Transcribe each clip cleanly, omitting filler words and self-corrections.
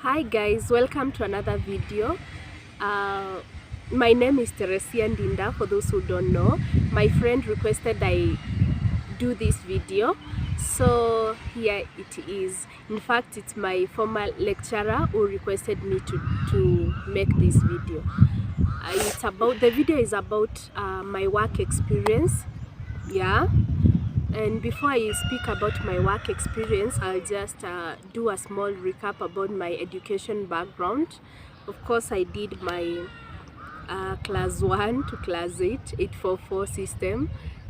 Hi guys, welcome to another video. My name is Teresia Ndinda. For those who don't know, my friend requested I do this video, so here it is. In fact, it's my former lecturer who requested me to make this video. The video is about my work experience. Yeah. And before I speak about my work experience, I'll just do a small recap about my education background. Of course, I did my class 1 to class 8, 844 system,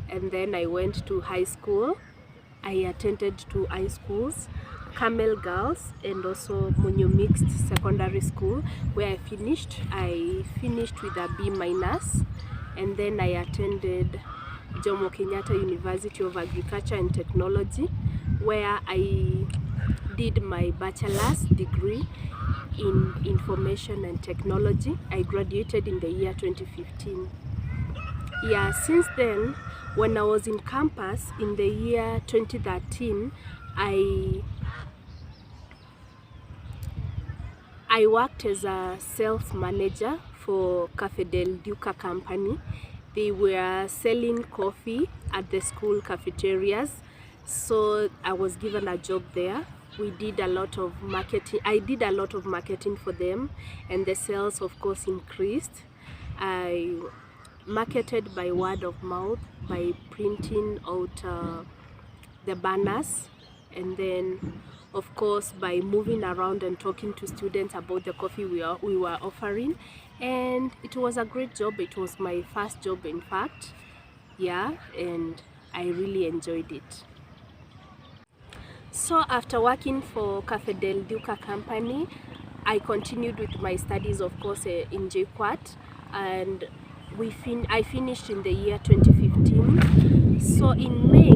and then I went to high school. I attended two high schools, Camel Girls and also Munyo Mixed Secondary School, where I finished with a B-, and then I attended Jomo Kenyatta University of Agriculture and Technology, where I did my bachelor's degree in information and technology. I graduated in the year 2015. Yeah, since then, when I was in campus in the year 2013, I worked as a sales manager for Cafe Del Duca company. They were selling coffee at the school cafeterias, so I was given a job there. We did a lot of marketing. I did a lot of marketing for them, and the sales of course increased. I marketed by word of mouth, by printing out the banners, and then of course by moving around and talking to students about the coffee we were offering. And it was a great job. It was my first job, in fact. Yeah, and I really enjoyed it. So after working for Cafe Del Duca company, I continued with my studies, of course, in JKUAT, and I finished in the year 2015. So in May,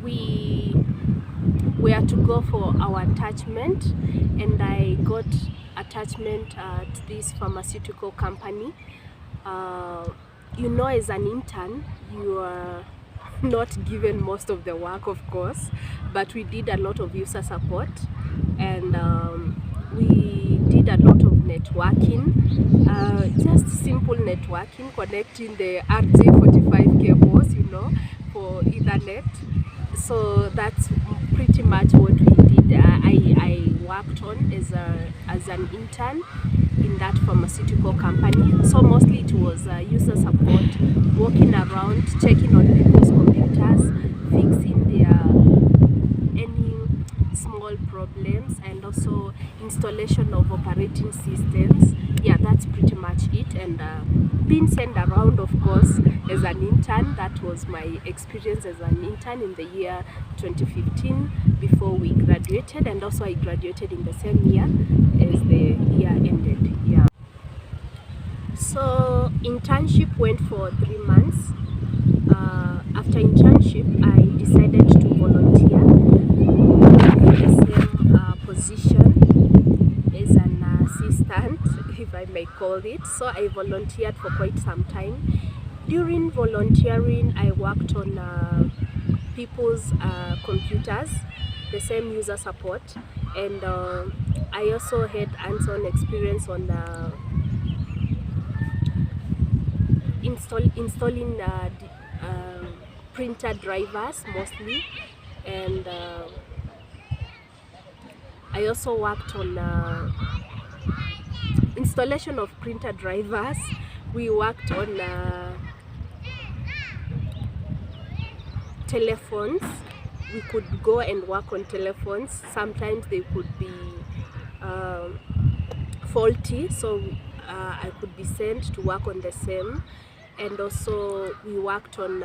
we were to go for our attachment, and I got attachment at this pharmaceutical company. You know, as an intern, you are not given most of the work, of course, but we did a lot of user support, and we did a lot of networking, just simple networking, connecting the RJ45 cables, you know, for Ethernet. So that's pretty much what we did. I worked on as an intern in that pharmaceutical company. So mostly it was user support, walking around, checking on people's computers, fixing their any small problems, and also installation of operating systems. Yeah, that's pretty much it. And being sent around, of course, as an intern. That was my experience as an intern in the year 2015 before we graduated, and also I graduated in the same year as the year ended. Yeah. So internship went for 3 months. After internship, I decided to volunteer for the same position as an assistant, if I may call it. So I volunteered for quite some time. During volunteering, I worked on people's computers, the same user support, and I also had hands-on experience on installing printer drivers mostly, and I also worked on installation of printer drivers. We worked on telephones. We could go and work on telephones. Sometimes they could be faulty, so I could be sent to work on the same. And also we worked on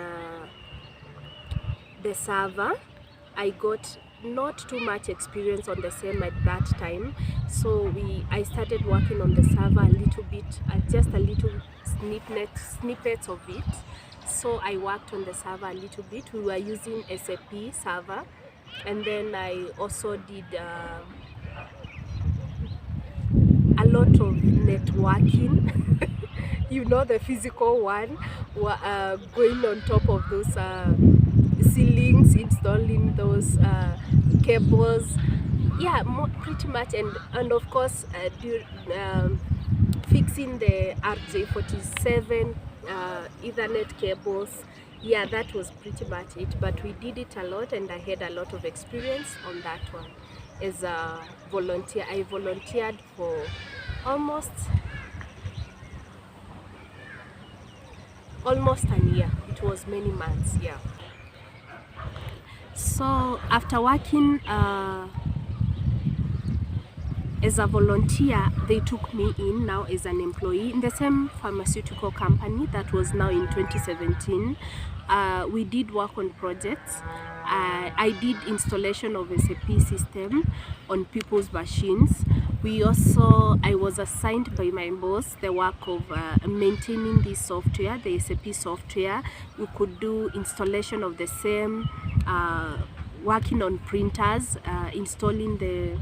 the server. I got not too much experience on the same at that time, so I started working on the server a little bit, just a little snippets of it. So I worked on the server a little bit. We were using SAP server, and then I also did a lot of networking. You know, the physical one, going on top of those ceilings, installing those cables. Yeah, pretty much, and of course, fixing the RJ47 Ethernet cables. Yeah, that was pretty much it. But we did it a lot, and I had a lot of experience on that one. As a volunteer, I volunteered for almost a year. It was many months. Yeah. So after working as a volunteer, they took me in now as an employee in the same pharmaceutical company. That was now in 2017. We did work on projects. I did installation of SAP system on people's machines. I was assigned by my boss the work of maintaining this software, the SAP software. We could do installation of the same, working on printers, installing the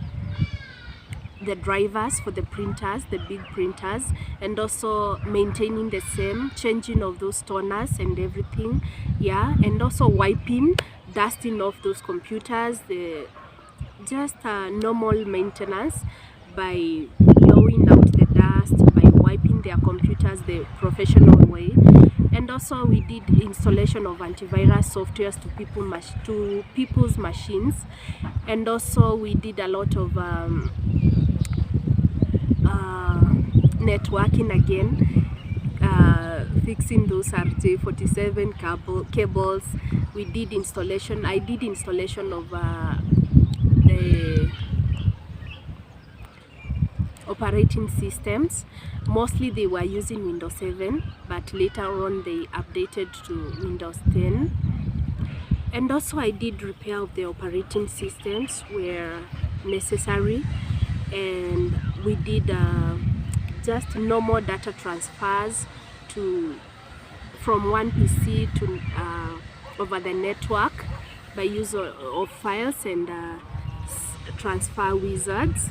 drivers for the printers, the big printers, and also maintaining the same, changing of those toners and everything. Yeah, and also wiping, dusting off those computers, just normal maintenance by blowing out the dust, by wiping their computers the professional way. And also we did installation of antivirus softwares to people's machines. And also we did a lot of networking again, fixing those RJ47 cables. We did installation. I did installation of the operating systems. Mostly they were using Windows 7, but later on they updated to Windows 10. And also I did repair of the operating systems where necessary, and we did just normal data transfers from one PC to over the network by use of files and transfer wizards.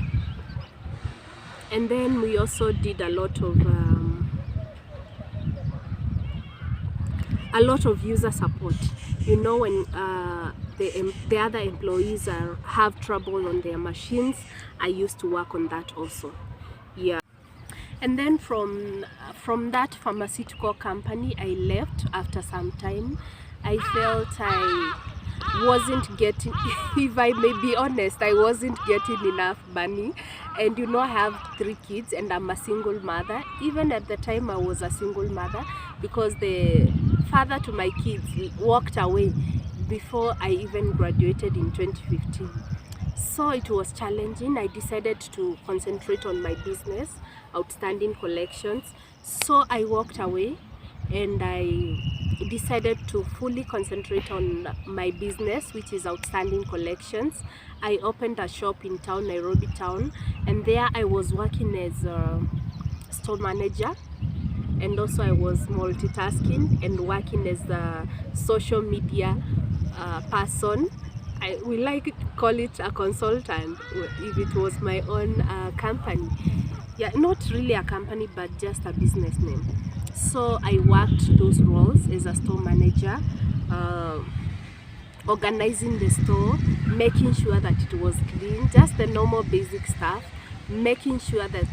And then we also did a lot of user support. You know, when the other employees have trouble on their machines, I used to work on that also. Yeah. And then from that pharmaceutical company, I left after some time. I felt I wasn't getting, if I may be honest, I wasn't getting enough money. And you know, I have 3 kids and I'm a single mother. Even at the time I was a single mother, because the father to my kids walked away before I even graduated in 2015. So it was challenging. I decided to concentrate on my business, Outstanding Collections. So I walked away and I decided to fully concentrate on my business, which is Outstanding Collections. I opened a shop in town, Nairobi town, and there I was working as a store manager, and also I was multitasking and working as the social media person. We like to call it a consultant if it was my own company. Yeah, not really a company, but just a business name. So I worked those roles as a store manager, organizing the store, making sure that it was clean, just the normal basic stuff, making sure that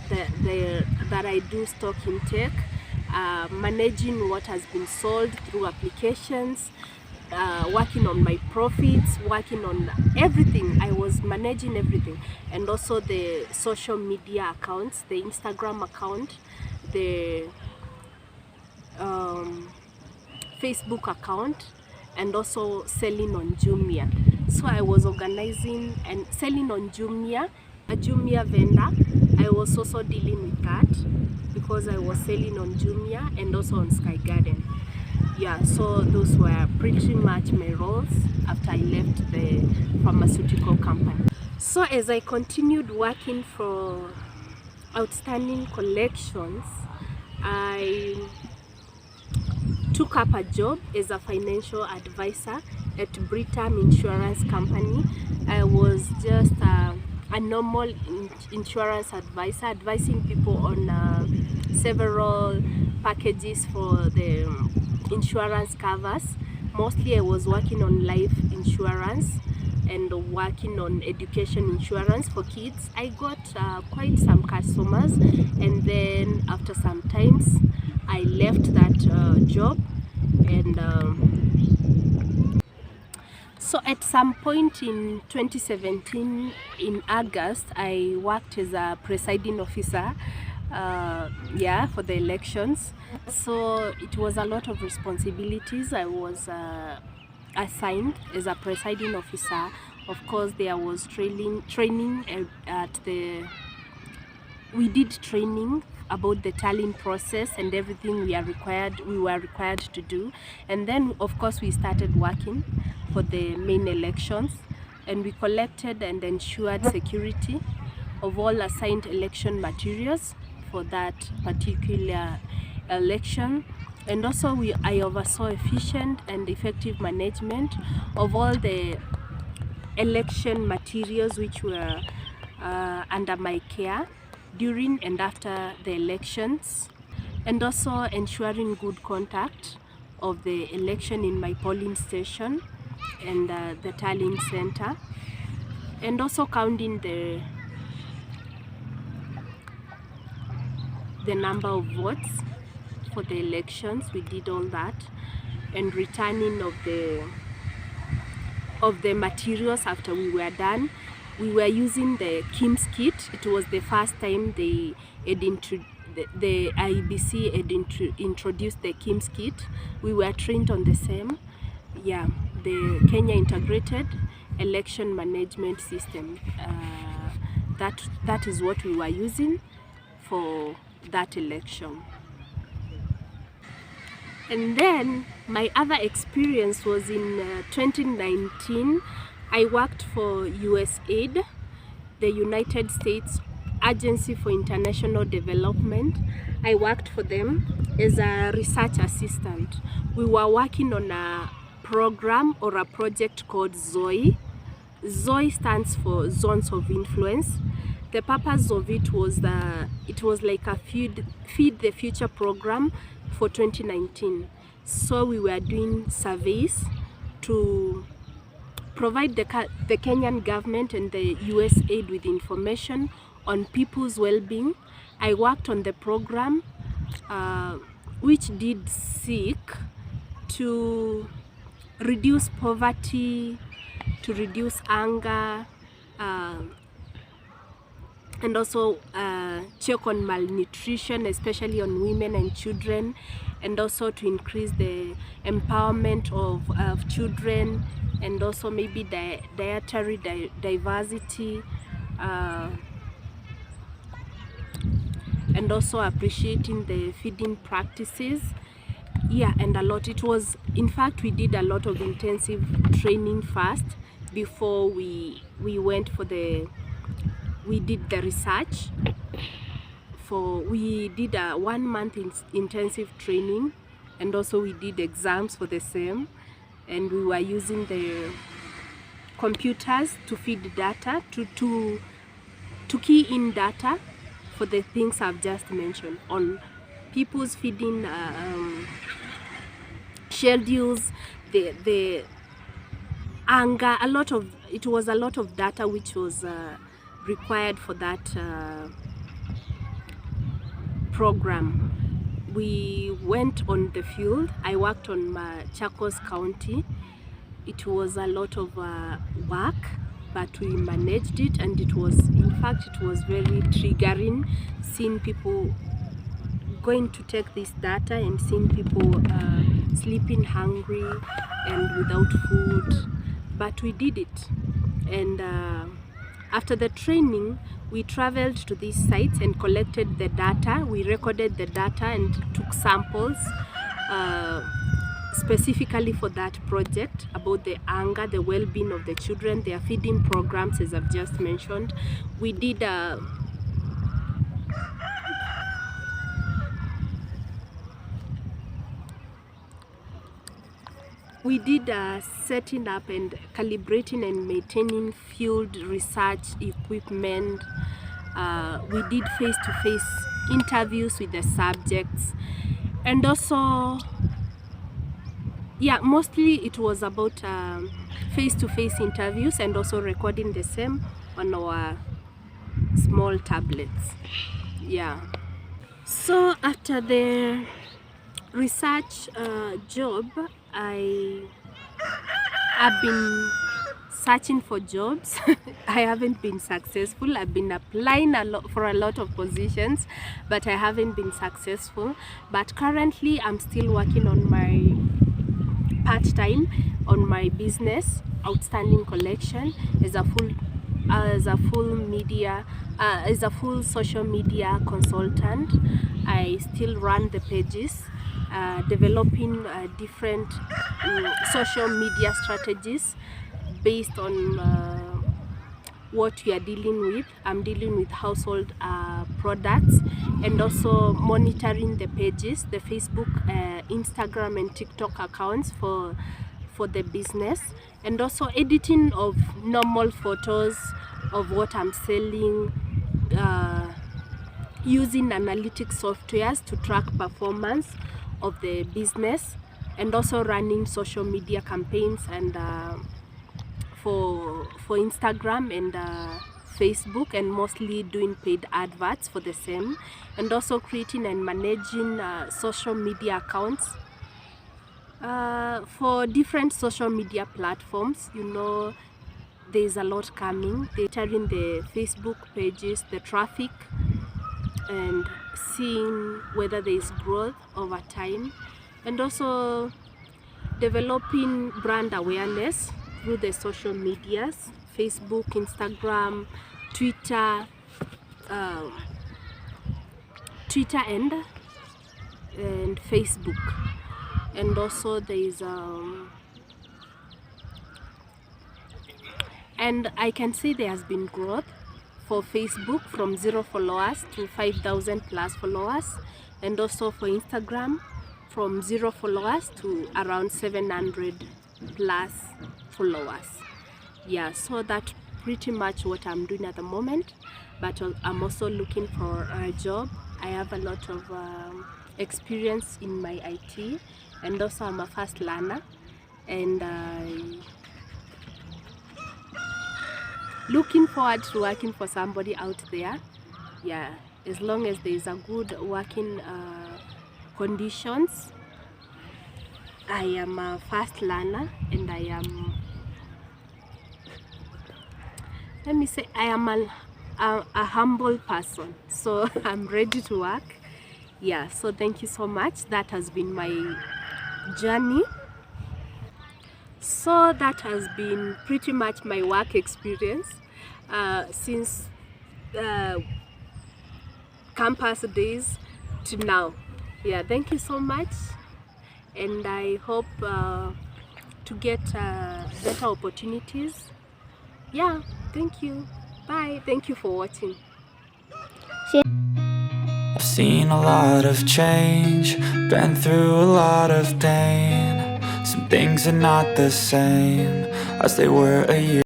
that I do stock intake, managing what has been sold through applications, working on my profits, working on everything. I was managing everything, and also the social media accounts, the Instagram account, the Facebook account, and also selling on Jumia. So I was organizing and selling on Jumia, a Jumia vendor. I was also dealing with that because I was selling on Jumia and also on Sky Garden. Yeah, so those were pretty much my roles after I left the pharmaceutical company. So as I continued working for Outstanding Collections, I took up a job as a financial advisor at Britam Insurance Company. I was just a normal insurance advisor, advising people on several packages for the insurance covers. Mostly I was working on life insurance, and working on education insurance for kids. I got quite some customers, and then after some times I left that job, and so at some point in 2017 in August, I worked as a presiding officer for the elections. So it was a lot of responsibilities. I was assigned as a presiding officer. Of course, there was training at the, we did training about the tallying process and everything we were required to do. And then of course we started working for the main elections, and we collected and ensured security of all assigned election materials for that particular election. And also I oversaw efficient and effective management of all the election materials which were under my care during and after the elections, and also ensuring good contact of the election in my polling station and the tallying center, and also counting the number of votes for the elections. We did all that, and returning of the materials after we were done. We were using the KIMS kit. It was the first time they had the IEBC had introduced the KIMS kit. We were trained on the same, the Kenya Integrated Election Management System. That is what we were using for that election. And then my other experience was in 2019. I worked for USAID, the United States Agency for International Development. I worked for them as a research assistant. We were working on a program or a project called ZOE. ZOE stands for Zones of Influence. The purpose of it was like a Feed the Future program for 2019. So we were doing surveys to provide the Kenyan government and the USAID with information on people's well-being. I worked on the program which did seek to reduce poverty, to reduce hunger, and also check on malnutrition, especially on women and children, and also to increase the empowerment of children, and also maybe dietary diversity, and also appreciating the feeding practices. And a lot. It was, in fact, we did a lot of intensive training first before we went for we did the research. We did a 1 month intensive training, and also we did exams for the same, and we were using the computers to feed data, to key in data for the things I've just mentioned on people's feeding schedules, the anger, it was a lot of data which was required for that program. We went on the field. I worked on Machakos County. It was a lot of work, but we managed it, and it was very triggering seeing people going to take this data and seeing people sleeping hungry and without food, but we did it. And after the training, we traveled to these sites and collected the data. We recorded the data and took samples specifically for that project about the hunger, the well-being of the children, their feeding programs, as I've just mentioned. We did setting up and calibrating and maintaining field research equipment. We did face-to-face interviews with the subjects, and also mostly it was about face-to-face interviews and also recording the same on our small tablets. Yeah. So after the research job, I've been searching for jobs. I haven't been successful. I've been applying for a lot of positions, but I haven't been successful. But currently I'm still working on my part-time on my business, Outstanding Collection, as a full social media consultant. I still run the pages, developing different social media strategies based on what we are dealing with. I'm dealing with household products, and also monitoring the pages, the Facebook, Instagram and TikTok accounts for the business, and also editing of normal photos of what I'm selling, using analytics softwares to track performance of the business, and also running social media campaigns and for Instagram and Facebook, and mostly doing paid adverts for the same, and also creating and managing social media accounts for different social media platforms. You know, there's a lot coming. They're entering the Facebook pages, the traffic, and seeing whether there is growth over time, and also developing brand awareness through the social medias, Facebook, Instagram, Twitter, and Facebook. And also there is and I can say there has been growth for Facebook from 0 followers to 5,000 plus followers, and also for Instagram from 0 followers to around 700 plus followers. Yeah, so that's pretty much what I'm doing at the moment, but I'm also looking for a job. I have a lot of experience in my IT, and also I'm a fast learner, and looking forward to working for somebody out there. Yeah, as long as there is a good working conditions. I am a fast learner, and I am, let me say, I am a humble person, so I'm ready to work. Yeah, so thank you so much. That has been my journey. So that has been pretty much my work experience since campus days to now. Yeah, thank you so much, and I hope to get better opportunities. Yeah, thank you. Bye. Thank you for watching. I've seen a lot of change, been through a lot of pain. Some things are not the same as they were a year